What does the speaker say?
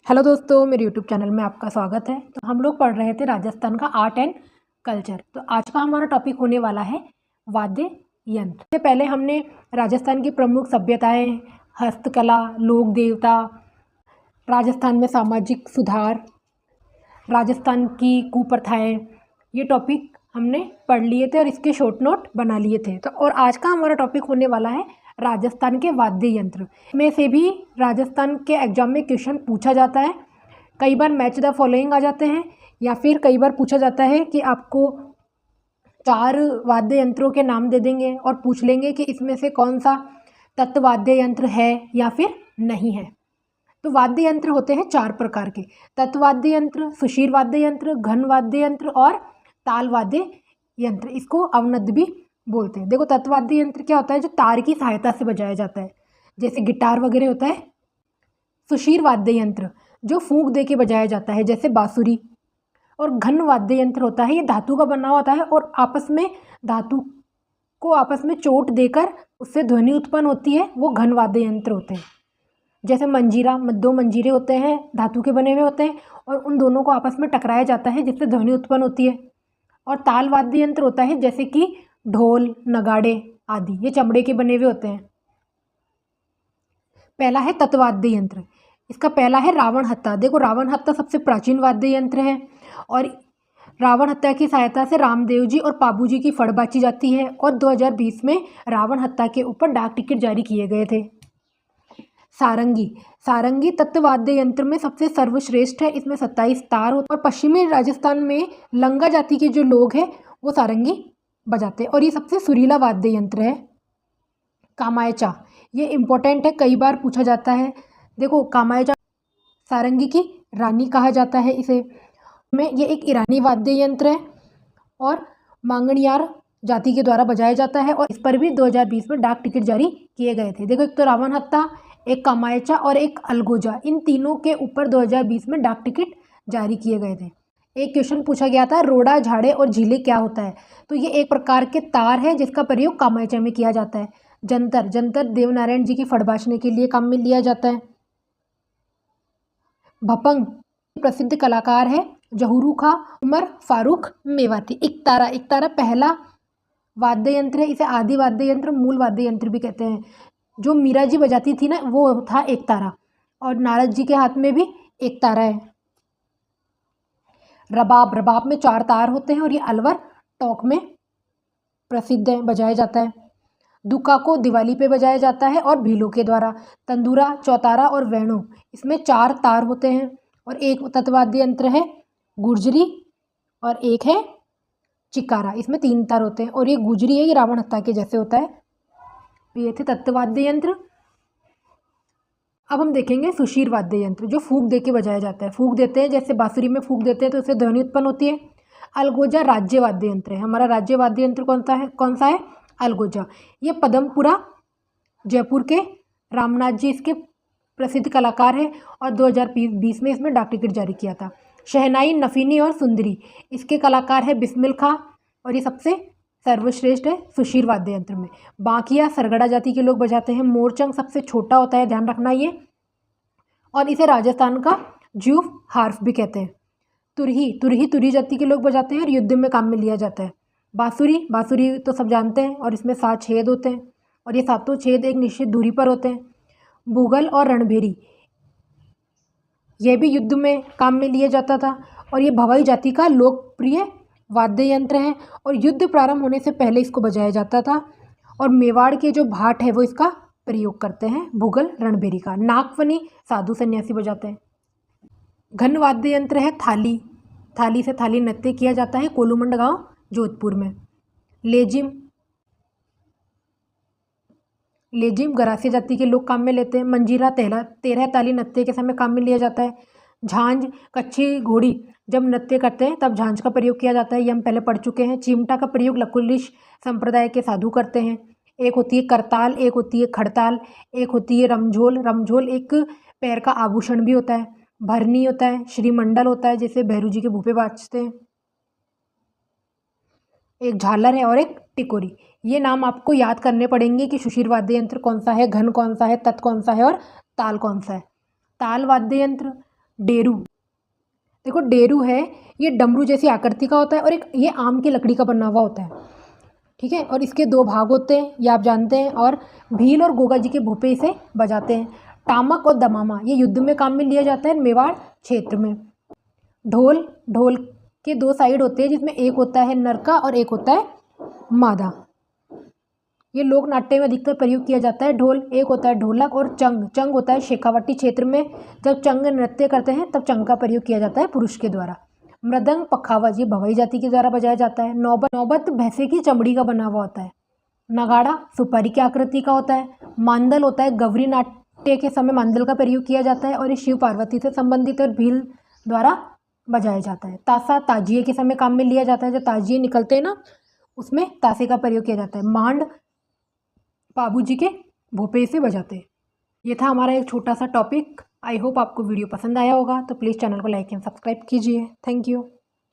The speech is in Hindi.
हेलो दोस्तों, मेरे यूट्यूब चैनल में आपका स्वागत है। तो हम लोग पढ़ रहे थे राजस्थान का आर्ट एंड कल्चर। तो आज का हमारा टॉपिक होने वाला है वाद्य यंत्र। इससे पहले हमने राजस्थान की प्रमुख सभ्यताएं, हस्तकला, लोक देवता, राजस्थान में सामाजिक सुधार, राजस्थान की कुप्रथाएं, ये टॉपिक हमने पढ़ लिए थे और इसके शॉर्ट नोट बना लिए थे। तो और आज का हमारा टॉपिक होने वाला है राजस्थान के वाद्य यंत्र में से भी राजस्थान के एग्जाम में क्वेश्चन पूछा जाता है। कई बार मैच द फॉलोइंग आ जाते हैं या फिर कई बार पूछा जाता है कि आपको 4 वाद्य यंत्रों के नाम दे देंगे और पूछ लेंगे कि इसमें से कौन सा तत्वाद्य यंत्र है या फिर नहीं है। तो वाद्य यंत्र होते हैं 4 प्रकार के: तत्वाद्य यंत्र, सुशीर वाद्य यंत्र, घन वाद्य यंत्र और ताल वाद्य यंत्र। इसको अवनद भी बोलते हैं। देखो, तत्वाद्य यंत्र क्या होता है? जो तार की सहायता से बजाया जाता है, जैसे गिटार वगैरह होता है। सुशीर वाद्य यंत्र जो फूंक दे के बजाया जाता है, जैसे बांसुरी। और घन वाद्य यंत्र होता है, ये धातु का बना होता है और आपस में धातु को आपस में चोट देकर उससे ध्वनि उत्पन्न होती है, वो घन वाद्य यंत्र होते हैं। जैसे मंजीरा, 2 मंजीरे होते हैं, धातु के बने हुए होते हैं और उन दोनों को आपस में टकराया जाता है जिससे ध्वनि उत्पन्न होती है। और ताल वाद्य यंत्र होता है जैसे कि ढोल, नगाड़े आदि, ये चमड़े के बने हुए होते हैं। पहला है तत्वाद्य यंत्र। इसका पहला है रावण हत्था। देखो, रावण हत्था सबसे प्राचीन वाद्य यंत्र है और रावण हत्था की सहायता से रामदेव जी और पाबू जी की फड़ बाची जाती है। और 2020 में रावण हत्था के ऊपर डाक टिकट जारी किए गए थे। सारंगी, सारंगी तत्वाद्य यंत्र में सबसे सर्वश्रेष्ठ है। इसमें 27 तार होते और पश्चिमी राजस्थान में लंगा जाति के जो लोग हैं वो सारंगी बजाते हैं और ये सबसे सुरीला वाद्य यंत्र है। कामायचा, ये इम्पोर्टेंट है, कई बार पूछा जाता है। देखो, कामायचा सारंगी की रानी कहा जाता है इसे। में ये एक ईरानी वाद्य यंत्र है और मांगणियार जाति के द्वारा बजाया जाता है और इस पर भी 2020 में डाक टिकट जारी किए गए थे। देखो, एक तो रावण हत्था, एक कामायचा और एक अलगोजा, इन तीनों के ऊपर 2020 में डाक टिकट जारी किए गए थे। एक क्वेश्चन पूछा गया था, रोड़ा, झाड़े और झीले क्या होता है? तो ये एक प्रकार के तार है जिसका प्रयोग कामायचा में किया जाता है। जंतर, जंतर देवनारायण जी की फड़ बाचने के लिए काम में लिया जाता है। भपंग प्रसिद्ध कलाकार है जहूरू खां उमर फारूक मेवाती। इकतारा, इकतारा पहला वाद्य यंत्र है, इसे आदि वाद्य यंत्र, मूल वाद्य यंत्र भी कहते हैं। जो मीरा जी बजाती थी ना, वो था एकतारा और नारद जी के हाथ में भी एकतारा है। रबाब, रबाब में 4 तार होते हैं और ये अलवर टोंक में प्रसिद्ध है, बजाया जाता है। दुक्का को दिवाली पे बजाया जाता है और भीलों के द्वारा। तंदूरा, चौतारा और वेणु, इसमें 4 तार होते हैं। और एक तत्वाद्य यंत्र है गुर्जरी और एक है चिकारा, इसमें 3 तार होते हैं। और ये गुजरी है, ये रावण हत्था के जैसे होता है। ये थे तत्वाद्य यंत्र। अब हम देखेंगे सुशीर वाद्य यंत्र, जो फूंक दे के बजाया जाता है। फूंक देते हैं, जैसे बांसुरी में फूंक देते हैं तो उससे ध्वनि उत्पन्न होती है। अलगोजा राज्य वाद्य यंत्र है। हमारा राज्य वाद्य यंत्र कौन सा है? अलगोजा। ये पदमपुरा जयपुर के रामनाथ जी इसके प्रसिद्ध कलाकार हैं और 2020 में इसमें डाक टिकट जारी किया था। शहनाई, नफीनी और सुंदरी, इसके कलाकार है बिस्मिल खां और ये सबसे सर्वश्रेष्ठ है सुशीर वाद्य यंत्र में। बांकिया सरगड़ा जाति के लोग बजाते हैं। मोरचंग सबसे छोटा होता है, ध्यान रखना ये, और इसे राजस्थान का ज्यूफ हार्फ भी कहते हैं। तुरही, तुरही तुरी जाति के लोग बजाते हैं और युद्ध में काम में लिया जाता है। बांसुरी, बांसुरी तो सब जानते हैं और इसमें 7 छेद होते हैं और ये 7 छेद एक निश्चित दूरी पर होते हैं। बुगल और रणभेरी, यह भी युद्ध में काम में लिया जाता था और ये भवाई जाति का लोकप्रिय वाद्य यंत्र है और युद्ध प्रारंभ होने से पहले इसको बजाया जाता था। और मेवाड़ के जो भाट है वो इसका प्रयोग करते हैं, भूगल, रणभेरी का। नागफनी साधु सन्यासी बजाते हैं। घन वाद्य यंत्र है थाली, थाली से थाली नृत्य किया जाता है कोलूमंड गांव जोधपुर में। लेजिम, लेजिम गरासिया जाति के लोग काम में लेते हैं। मंजीरा 13 ताली नृत्य के समय काम में लिया जाता है। झांझ, कच्छी घोड़ी जब नृत्य करते हैं तब झांझ का प्रयोग किया जाता है, ये हम पहले पढ़ चुके हैं। चिमटा का प्रयोग लकुलिश संप्रदाय के साधु करते हैं। एक होती है करताल, एक होती है खड़ताल, एक होती है रमझोल। रमझोल एक पैर का आभूषण भी होता है। भरनी होता है, श्रीमंडल होता है, जैसे भैरू जी के भूपे बाजते हैं। एक झालर है और एक टिकोरी। ये नाम आपको याद करने पड़ेंगे कि सुशीर वाद्य यंत्र कौन सा है, घन कौन सा है, तत् कौन सा है और ताल कौन सा है। ताल वाद्य यंत्र डेरू। देखो डेरू है, ये डमरू जैसी आकृति का होता है और एक ये आम की लकड़ी का बना हुआ होता है, ठीक है। और इसके 2 भाग होते हैं, ये आप जानते हैं। और भील और गोगा जी के भोपे इसे बजाते हैं। टामक और दमामा ये युद्ध में काम में लिया जाता है मेवाड़ क्षेत्र में। ढोल, ढोल के 2 साइड होते हैं, जिसमें एक होता है नरका और एक होता है मादा। ये लोक नाट्य में अधिकतर प्रयोग किया जाता है। ढोल, एक होता है ढोलक और चंग। चंग होता है शेखावटी क्षेत्र में जब चंग नृत्य करते हैं तब चंग का प्रयोग किया जाता है पुरुष के द्वारा। मृदंग, पखावज ये भवई जाति के द्वारा बजाया जाता है। नौबत, नौबत भैंसे की चमड़ी का बना हुआ होता है। नगाड़ा सुपारी की आकृति का होता है। मांदल होता है गौरी नाट्य के समय मांदल का प्रयोग किया जाता है और ये शिव पार्वती से संबंधित और भील द्वारा बजाया जाता है। तासा ताजिए के समय काम में लिया जाता है, जब ताजिए निकलते हैं ना उसमें तासे का प्रयोग किया जाता है। मांड बाबू जी के भोपे से बजाते हैं। ये था हमारा एक छोटा सा टॉपिक। आई होप आपको वीडियो पसंद आया होगा, तो प्लीज़ चैनल को लाइक एंड सब्सक्राइब कीजिए। Thank you.